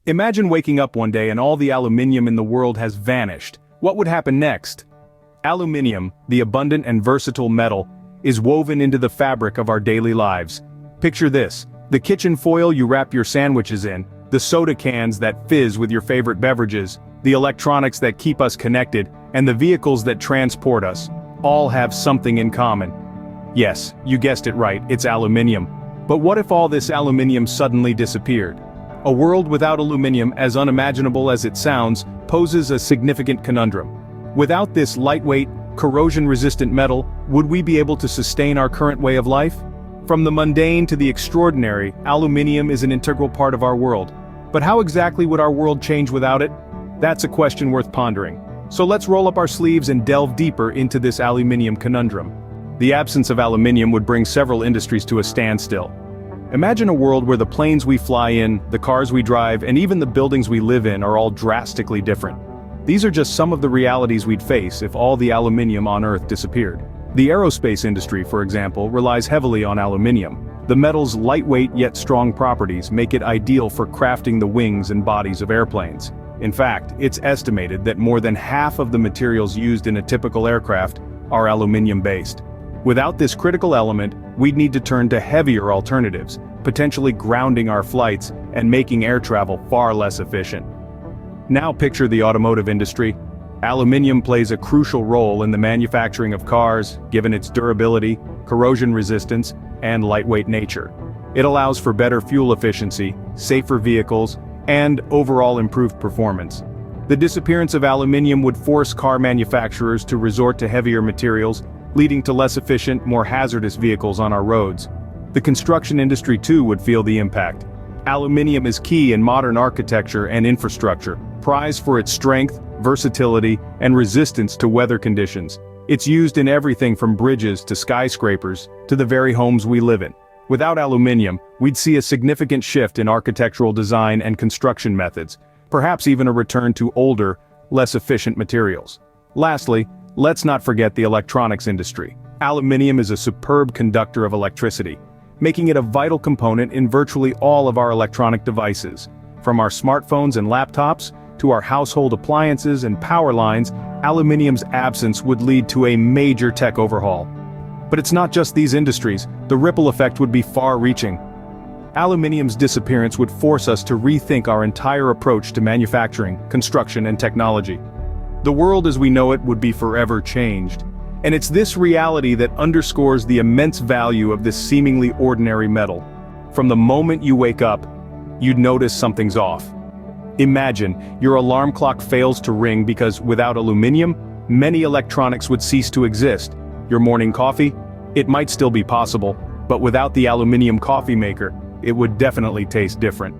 Imagine waking up one day and all the aluminium in the world has vanished. What would happen next? Aluminium, the abundant and versatile metal, is woven into the fabric of our daily lives. Picture this: the kitchen foil you wrap your sandwiches in, the soda cans that fizz with your favorite beverages, the electronics that keep us connected, and the vehicles that transport us, all have something in common. Yes, you guessed it right, it's aluminium. But what if all this aluminium suddenly disappeared? A world without aluminium, as unimaginable as it sounds, poses a significant conundrum. Without this lightweight, corrosion-resistant metal, would we be able to sustain our current way of life? From the mundane to the extraordinary, aluminium is an integral part of our world. But how exactly would our world change without it? That's a question worth pondering. So let's roll up our sleeves and delve deeper into this aluminium conundrum. The absence of aluminium would bring several industries to a standstill. Imagine a world where the planes we fly in, the cars we drive, and even the buildings we live in are all drastically different. These are just some of the realities we'd face if all the aluminium on Earth disappeared. The aerospace industry, for example, relies heavily on aluminium. The metal's lightweight yet strong properties make it ideal for crafting the wings and bodies of airplanes. In fact, it's estimated that more than half of the materials used in a typical aircraft are aluminium-based. Without this critical element, we'd need to turn to heavier alternatives, potentially grounding our flights and making air travel far less efficient. Now picture the automotive industry. Aluminium plays a crucial role in the manufacturing of cars, given its durability, corrosion resistance, and lightweight nature. It allows for better fuel efficiency, safer vehicles, and overall improved performance. The disappearance of aluminium would force car manufacturers to resort to heavier materials, leading to less efficient, more hazardous vehicles on our roads. The construction industry too would feel the impact. Aluminium is key in modern architecture and infrastructure, prized for its strength, versatility, and resistance to weather conditions. It's used in everything from bridges to skyscrapers, to the very homes we live in. Without aluminium, we'd see a significant shift in architectural design and construction methods, perhaps even a return to older, less efficient materials. Lastly, let's not forget the electronics industry. Aluminium is a superb conductor of electricity, making it a vital component in virtually all of our electronic devices. From our smartphones and laptops, to our household appliances and power lines, aluminium's absence would lead to a major tech overhaul. But it's not just these industries, the ripple effect would be far-reaching. Aluminium's disappearance would force us to rethink our entire approach to manufacturing, construction, and technology. The world as we know it would be forever changed. And it's this reality that underscores the immense value of this seemingly ordinary metal. From the moment you wake up, you'd notice something's off. Imagine, your alarm clock fails to ring because without aluminium, many electronics would cease to exist. Your morning coffee? It might still be possible, but without the aluminium coffee maker, it would definitely taste different.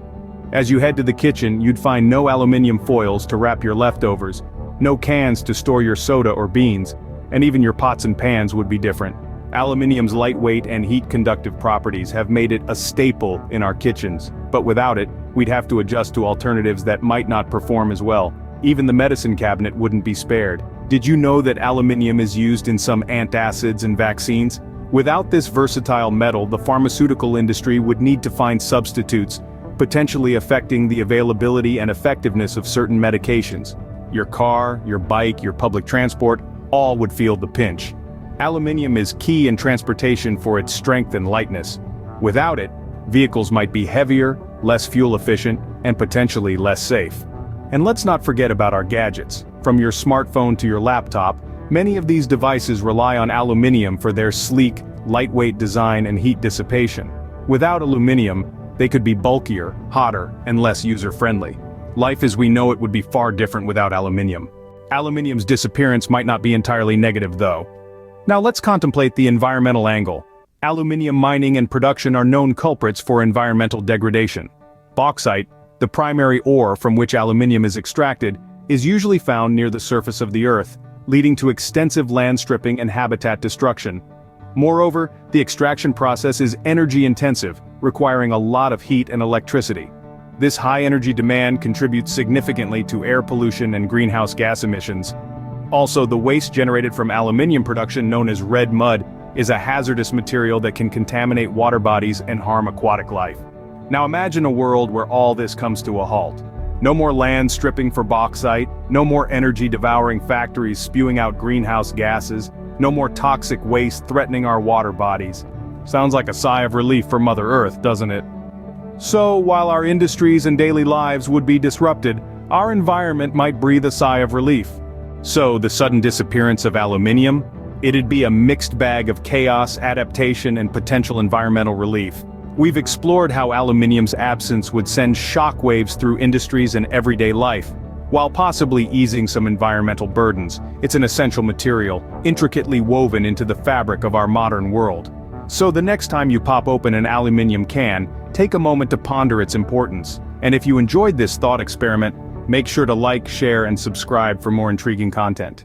As you head to the kitchen, you'd find no aluminium foils to wrap your leftovers, no cans to store your soda or beans, and even your pots and pans would be different. Aluminium's lightweight and heat-conductive properties have made it a staple in our kitchens, but without it, we'd have to adjust to alternatives that might not perform as well. Even the medicine cabinet wouldn't be spared. Did you know that aluminium is used in some antacids and vaccines? Without this versatile metal, the pharmaceutical industry would need to find substitutes, potentially affecting the availability and effectiveness of certain medications. Your car, your bike, your public transport, all would feel the pinch. Aluminium is key in transportation for its strength and lightness. Without it, vehicles might be heavier, less fuel efficient, and potentially less safe. And let's not forget about our gadgets. From your smartphone to your laptop, many of these devices rely on aluminium for their sleek, lightweight design and heat dissipation. Without aluminium, they could be bulkier, hotter, and less user-friendly. Life as we know it would be far different without aluminium. Aluminium's disappearance might not be entirely negative though. Now let's contemplate the environmental angle. Aluminium mining and production are known culprits for environmental degradation. Bauxite, the primary ore from which aluminium is extracted, is usually found near the surface of the earth, leading to extensive land stripping and habitat destruction. Moreover, the extraction process is energy-intensive, requiring a lot of heat and electricity. This high-energy demand contributes significantly to air pollution and greenhouse gas emissions. Also, the waste generated from aluminium production, known as red mud, is a hazardous material that can contaminate water bodies and harm aquatic life. Now imagine a world where all this comes to a halt. No more land stripping for bauxite, no more energy-devouring factories spewing out greenhouse gases, no more toxic waste threatening our water bodies. Sounds like a sigh of relief for Mother Earth, doesn't it? So, while our industries and daily lives would be disrupted, our environment might breathe a sigh of relief. So, the sudden disappearance of aluminium? It'd be a mixed bag of chaos, adaptation, and potential environmental relief. We've explored how aluminium's absence would send shockwaves through industries and everyday life. While possibly easing some environmental burdens, it's an essential material, intricately woven into the fabric of our modern world. So the next time you pop open an aluminium can, take a moment to ponder its importance. And if you enjoyed this thought experiment, make sure to like, share, and subscribe for more intriguing content.